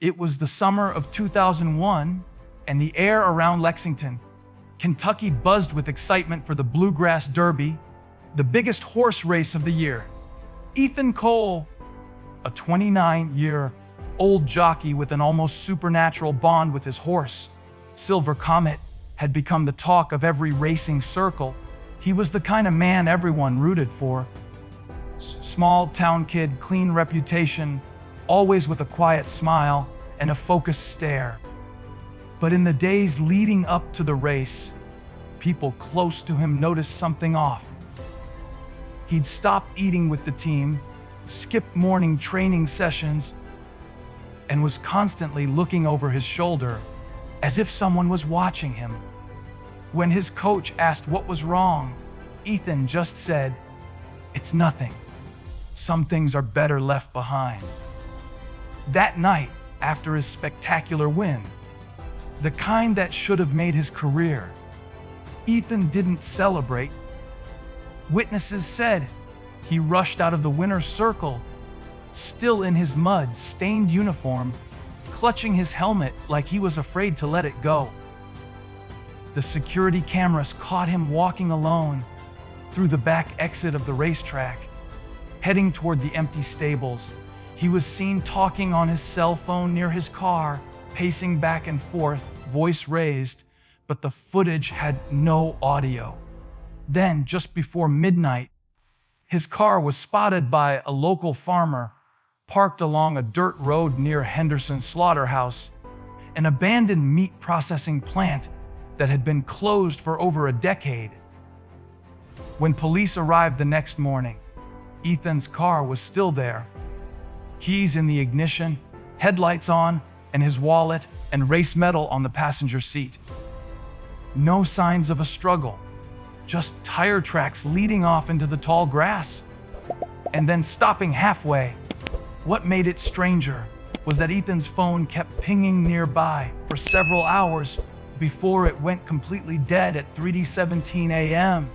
It was the summer of 2001, and the air around Lexington, Kentucky buzzed with excitement for the Bluegrass Derby, the biggest horse race of the year. Ethan Cole, a 29-year-old jockey with an almost supernatural bond with his horse, Silver Comet, had become the talk of every racing circle. He was the kind of man everyone rooted for. Small town kid, clean reputation, always with a quiet smile and a focused stare. But in the days leading up to the race, people close to him noticed something off. He'd stopped eating with the team, skipped morning training sessions, and was constantly looking over his shoulder as if someone was watching him. When his coach asked what was wrong, Ethan just said, "It's nothing. Some things are better left behind." That night, after his spectacular win, the kind that should have made his career, Ethan didn't celebrate. Witnesses said he rushed out of the winner's circle, still in his mud-stained uniform, clutching his helmet like he was afraid to let it go. The security cameras caught him walking alone through the back exit of the racetrack, heading toward the empty stables. He was seen talking on his cell phone near his car, pacing back and forth, voice raised, but the footage had no audio. Then, just before midnight, his car was spotted by a local farmer parked along a dirt road near Henderson's Slaughterhouse, an abandoned meat processing plant that had been closed for over a decade. When police arrived the next morning, Ethan's car was still there, keys in the ignition, headlights on, and his wallet and race medal on the passenger seat. No signs of a struggle, just tire tracks leading off into the tall grass, and then stopping halfway. What made it stranger was that Ethan's phone kept pinging nearby for several hours before it went completely dead at 3:17 a.m.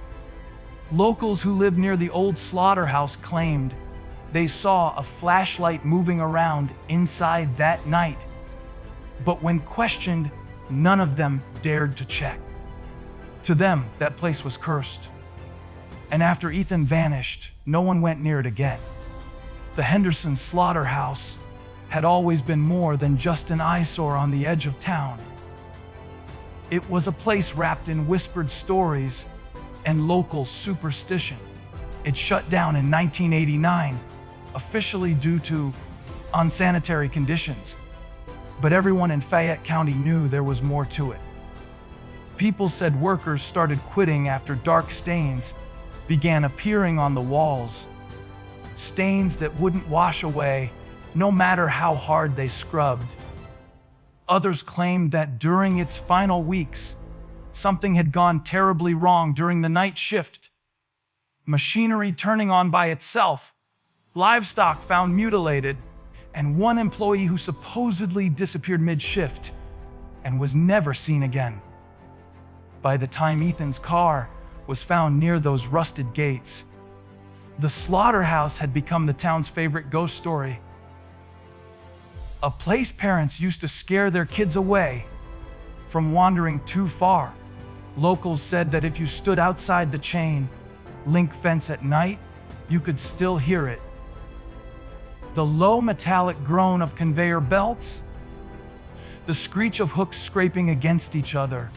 Locals who lived near the old slaughterhouse claimed they saw a flashlight moving around inside that night. But when questioned, none of them dared to check. To them, that place was cursed. And after Ethan vanished, no one went near it again. The Henderson Slaughterhouse had always been more than just an eyesore on the edge of town. It was a place wrapped in whispered stories and local superstition. It shut down in 1989, officially due to unsanitary conditions. But everyone in Fayette County knew there was more to it. People said workers started quitting after dark stains began appearing on the walls, stains that wouldn't wash away no matter how hard they scrubbed. Others claimed that during its final weeks, something had gone terribly wrong during the night shift. Machinery turning on by itself, livestock found mutilated, and one employee who supposedly disappeared mid-shift and was never seen again. By the time Ethan's car was found near those rusted gates, the slaughterhouse had become the town's favorite ghost story. A place parents used to scare their kids away from wandering too far. Locals said that if you stood outside the chain link fence at night, you could still hear it. The low metallic groan of conveyor belts, the screech of hooks scraping against each other,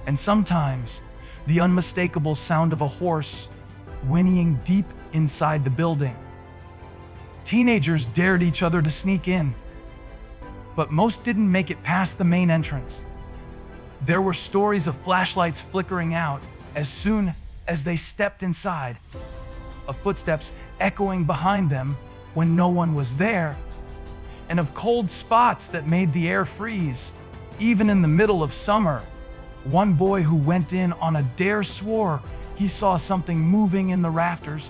and sometimes the unmistakable sound of a horse whinnying deep inside the building. Teenagers dared each other to sneak in, but most didn't make it past the main entrance. There were stories of flashlights flickering out as soon as they stepped inside, of footsteps echoing behind them when no one was there, and of cold spots that made the air freeze, even in the middle of summer. One boy who went in on a dare swore he saw something moving in the rafters,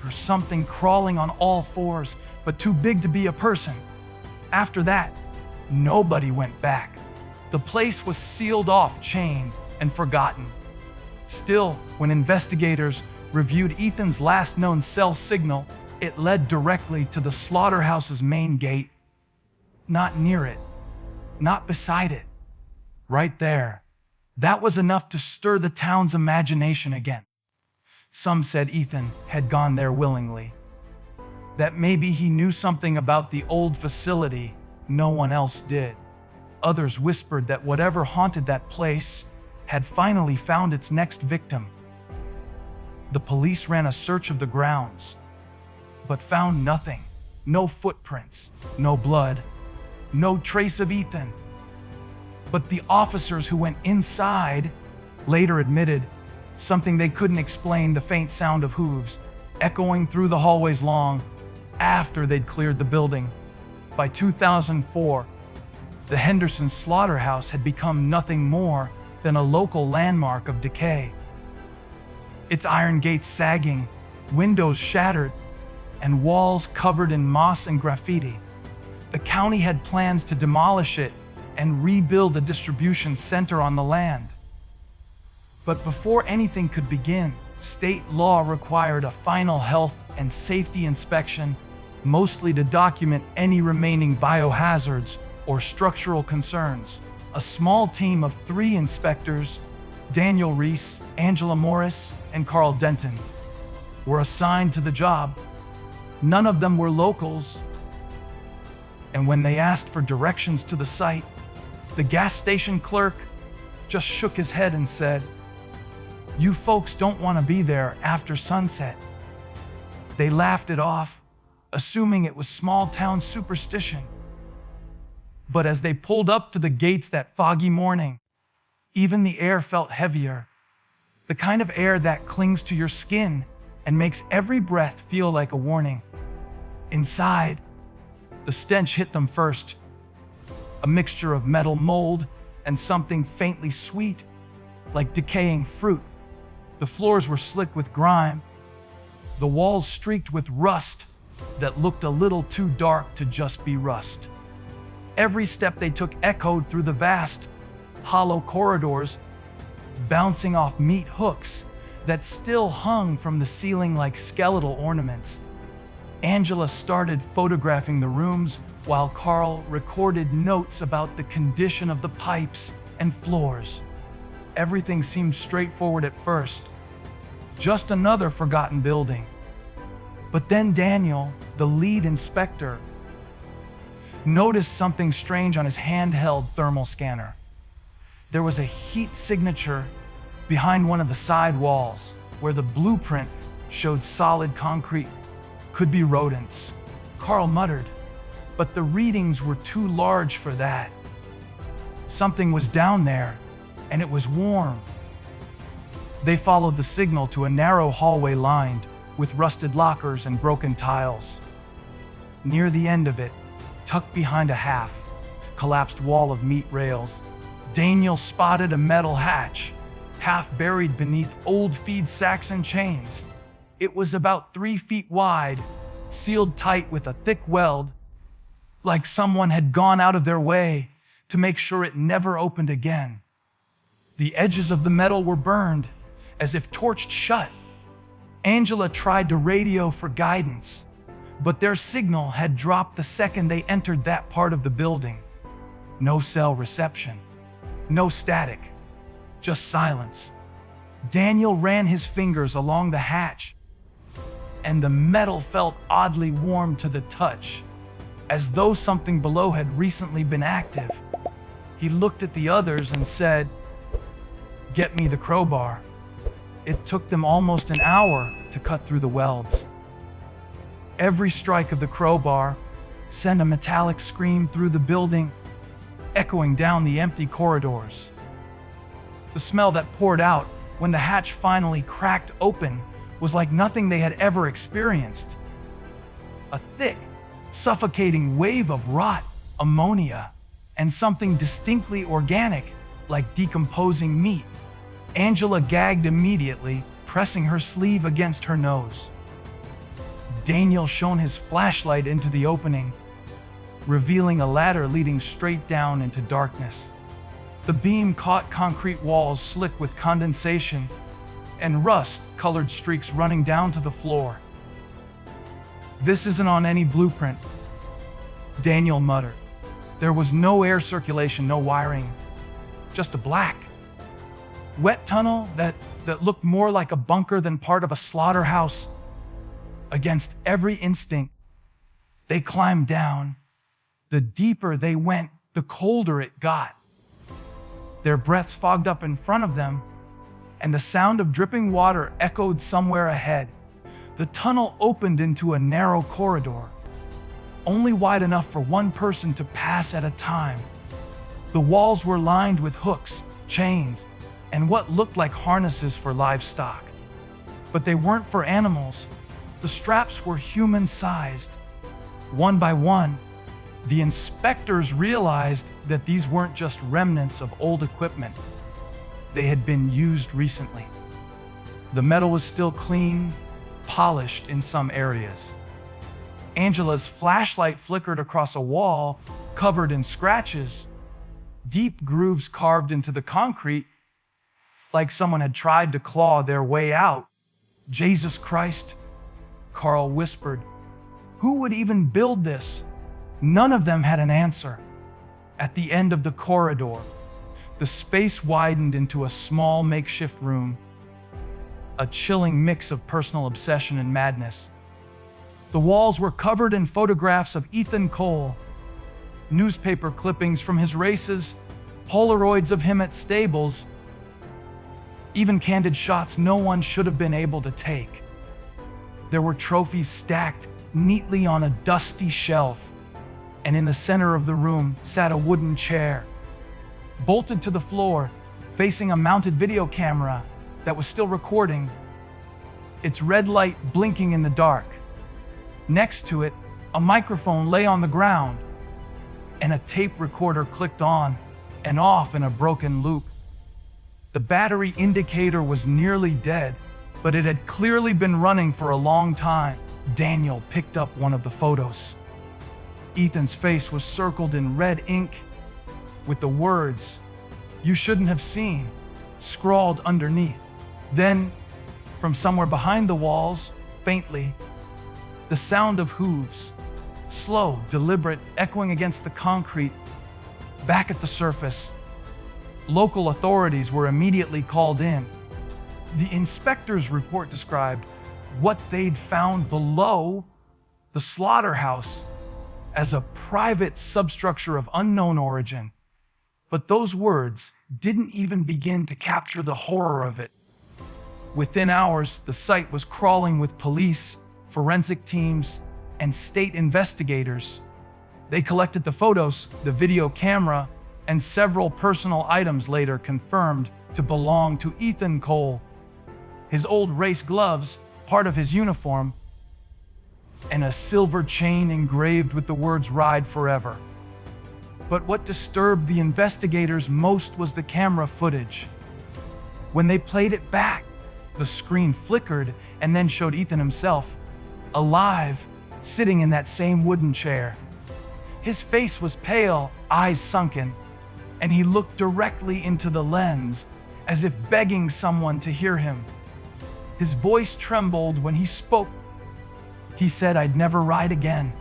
or something crawling on all fours, but too big to be a person. After that, nobody went back. The place was sealed off, chained, and forgotten. Still, when investigators reviewed Ethan's last known cell signal, it led directly to the slaughterhouse's main gate. not near it, not beside it. Right there. That was enough to stir the town's imagination again. Some said Ethan had gone there willingly, that maybe he knew something about the old facility no one else did. Others whispered that whatever haunted that place had finally found its next victim. The police ran a search of the grounds, but found nothing. No footprints, no blood, no trace of Ethan. But the officers who went inside later admitted something they couldn't explain: the faint sound of hooves echoing through the hallways long after they'd cleared the building. By 2004, the Henderson Slaughterhouse had become nothing more than a local landmark of decay. Its iron gates sagging, windows shattered, and walls covered in moss and graffiti. The county had plans to demolish it and rebuild a distribution center on the land. But before anything could begin, state law required a final health and safety inspection, mostly to document any remaining biohazards or structural concerns. A small team of 3 inspectors, Daniel Reese, Angela Morris, and Carl Denton, were assigned to the job. None of them were locals, and when they asked for directions to the site, the gas station clerk just shook his head and said, "You folks don't want to be there after sunset." They laughed it off, assuming it was small-town superstition. But as they pulled up to the gates that foggy morning, even the air felt heavier, the kind of air that clings to your skin and makes every breath feel like a warning. Inside, the stench hit them first, a mixture of metal mold and something faintly sweet, like decaying fruit. The floors were slick with grime, the walls streaked with rust that looked a little too dark to just be rust. Every step they took echoed through the vast, hollow corridors, bouncing off meat hooks that still hung from the ceiling like skeletal ornaments. Angela started photographing the rooms while Carl recorded notes about the condition of the pipes and floors. Everything seemed straightforward at first, just another forgotten building. But then Daniel, the lead inspector, noticed something strange on his handheld thermal scanner. There was a heat signature behind one of the side walls, where the blueprint showed solid concrete. Could be rodents, Carl muttered, but the readings were too large for that. Something was down there, and it was warm. They followed the signal to a narrow hallway lined with rusted lockers and broken tiles. Near the end of it, tucked behind a half-collapsed wall of meat rails, Daniel spotted a metal hatch, half buried beneath old feed sacks and chains. It was about 3 feet wide, sealed tight with a thick weld, like someone had gone out of their way to make sure it never opened again. The edges of the metal were burned, as if torched shut. Angela tried to radio for guidance, but their signal had dropped the second they entered that part of the building. No cell reception, no static, just silence. Daniel ran his fingers along the hatch, and the metal felt oddly warm to the touch, as though something below had recently been active. He looked at the others and said, "Get me the crowbar." It took them almost an hour to cut through the welds. Every strike of the crowbar sent a metallic scream through the building, echoing down the empty corridors. The smell that poured out when the hatch finally cracked open was like nothing they had ever experienced. A thick, suffocating wave of rot, ammonia, and something distinctly organic, like decomposing meat. Angela gagged immediately, pressing her sleeve against her nose. Daniel shone his flashlight into the opening, revealing a ladder leading straight down into darkness. The beam caught concrete walls slick with condensation and rust-colored streaks running down to the floor. "This isn't on any blueprint," Daniel muttered. There was no air circulation, no wiring, just a black, wet tunnel that looked more like a bunker than part of a slaughterhouse. Against every instinct, they climbed down. The deeper they went, the colder it got. Their breaths fogged up in front of them, and the sound of dripping water echoed somewhere ahead. The tunnel opened into a narrow corridor, only wide enough for one person to pass at a time. The walls were lined with hooks, chains, and what looked like harnesses for livestock. But they weren't for animals. The straps were human-sized. One by one, the inspectors realized that these weren't just remnants of old equipment. They had been used recently. The metal was still clean, polished in some areas. Angela's flashlight flickered across a wall covered in scratches, deep grooves carved into the concrete, like someone had tried to claw their way out. "Jesus Christ," Carl whispered. "Who would even build this?" None of them had an answer. At the end of the corridor, the space widened into a small makeshift room, a chilling mix of personal obsession and madness. The walls were covered in photographs of Ethan Cole, newspaper clippings from his races, Polaroids of him at stables, even candid shots no one should have been able to take. There were trophies stacked neatly on a dusty shelf, and in the center of the room sat a wooden chair, bolted to the floor, facing a mounted video camera that was still recording, its red light blinking in the dark. Next to it, a microphone lay on the ground, and a tape recorder clicked on and off in a broken loop. The battery indicator was nearly dead, but it had clearly been running for a long time. Daniel picked up one of the photos. Ethan's face was circled in red ink with the words, "You shouldn't have seen," scrawled underneath. Then, from somewhere behind the walls, faintly, the sound of hooves, slow, deliberate, echoing against the concrete. Back at the surface, local authorities were immediately called in. The inspector's report described what they'd found below the slaughterhouse as a private substructure of unknown origin. But those words didn't even begin to capture the horror of it. Within hours, the site was crawling with police, forensic teams, and state investigators. They collected the photos, the video camera, and several personal items later confirmed to belong to Ethan Cole. His old race gloves, part of his uniform, and a silver chain engraved with the words "Ride Forever." But what disturbed the investigators most was the camera footage. When they played it back, the screen flickered and then showed Ethan himself, alive, sitting in that same wooden chair. His face was pale, eyes sunken, and he looked directly into the lens, as if begging someone to hear him. His voice trembled when he spoke. He said, "I'd never ride again,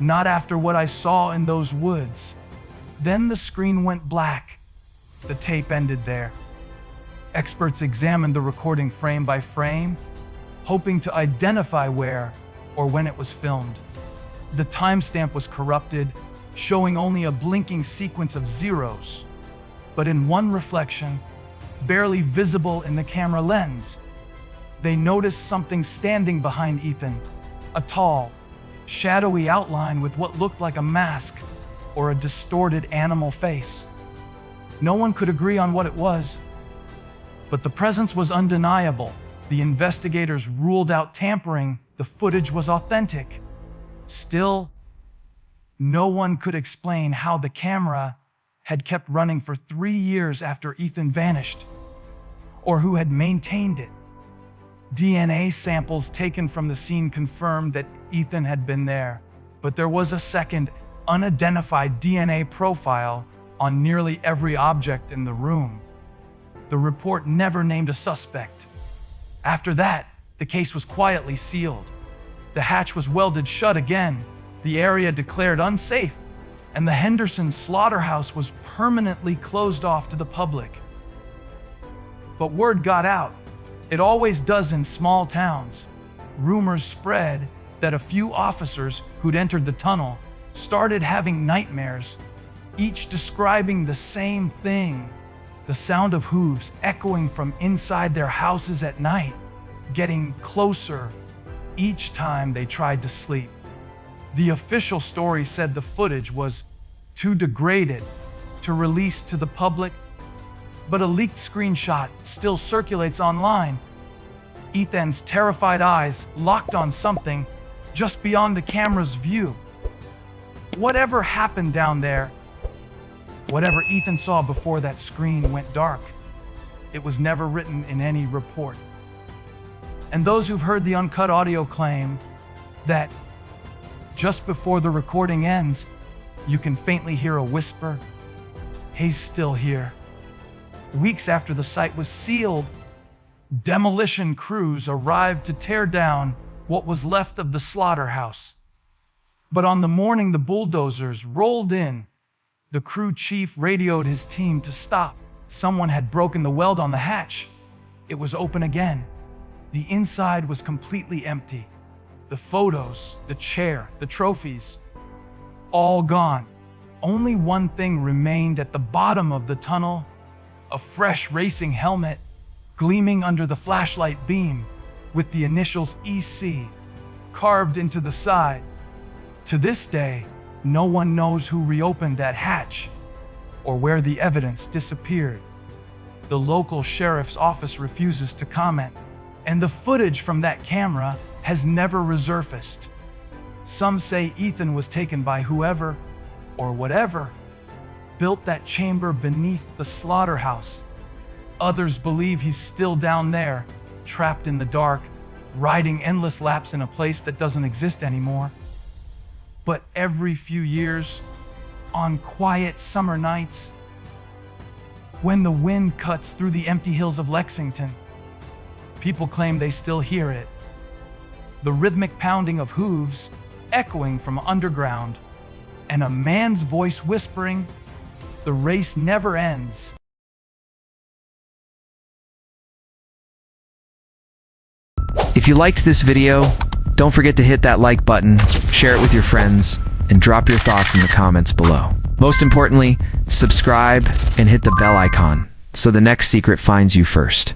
not after what I saw in those woods." Then the screen went black. The tape ended there. Experts examined the recording frame by frame, hoping to identify where or when it was filmed. The timestamp was corrupted, showing only a blinking sequence of zeros. But in one reflection, barely visible in the camera lens, they noticed something standing behind Ethan, a tall, shadowy outline with what looked like a mask or a distorted animal face. No one could agree on what it was, but the presence was undeniable. The investigators ruled out tampering. The footage was authentic. Still, no one could explain how the camera had kept running for 3 years after Ethan vanished, or who had maintained it. DNA samples taken from the scene confirmed that Ethan had been there, but there was a second, unidentified DNA profile on nearly every object in the room. The report never named a suspect. After that, the case was quietly sealed. The hatch was welded shut again, the area declared unsafe, and the Henderson Slaughterhouse was permanently closed off to the public. But word got out. It always does in small towns. Rumors spread that a few officers who'd entered the tunnel started having nightmares, each describing the same thing: the sound of hooves echoing from inside their houses at night, getting closer each time they tried to sleep. The official story said the footage was too degraded to release to the public, but a leaked screenshot still circulates online. Ethan's terrified eyes locked on something just beyond the camera's view. Whatever happened down there, whatever Ethan saw before that screen went dark, it was never written in any report. And those who've heard the uncut audio claim that just before the recording ends, you can faintly hear a whisper, "He's still here." Weeks after the site was sealed, demolition crews arrived to tear down what was left of the slaughterhouse. But on the morning the bulldozers rolled in, the crew chief radioed his team to stop. Someone had broken the weld on the hatch. It was open again. The inside was completely empty. The photos, the chair, the trophies, all gone. Only one thing remained at the bottom of the tunnel: a fresh racing helmet gleaming under the flashlight beam with the initials EC carved into the side. To this day, no one knows who reopened that hatch or where the evidence disappeared. The local sheriff's office refuses to comment, and the footage from that camera has never resurfaced. Some say Ethan was taken by whoever or whatever built that chamber beneath the slaughterhouse. Others believe he's still down there, trapped in the dark, riding endless laps in a place that doesn't exist anymore. But every few years, on quiet summer nights, when the wind cuts through the empty hills of Lexington, people claim they still hear it. The rhythmic pounding of hooves echoing from underground, and a man's voice whispering, "The race never ends." If you liked this video, don't forget to hit that like button, share it with your friends, and drop your thoughts in the comments below. Most importantly, subscribe and hit the bell icon so the next secret finds you first.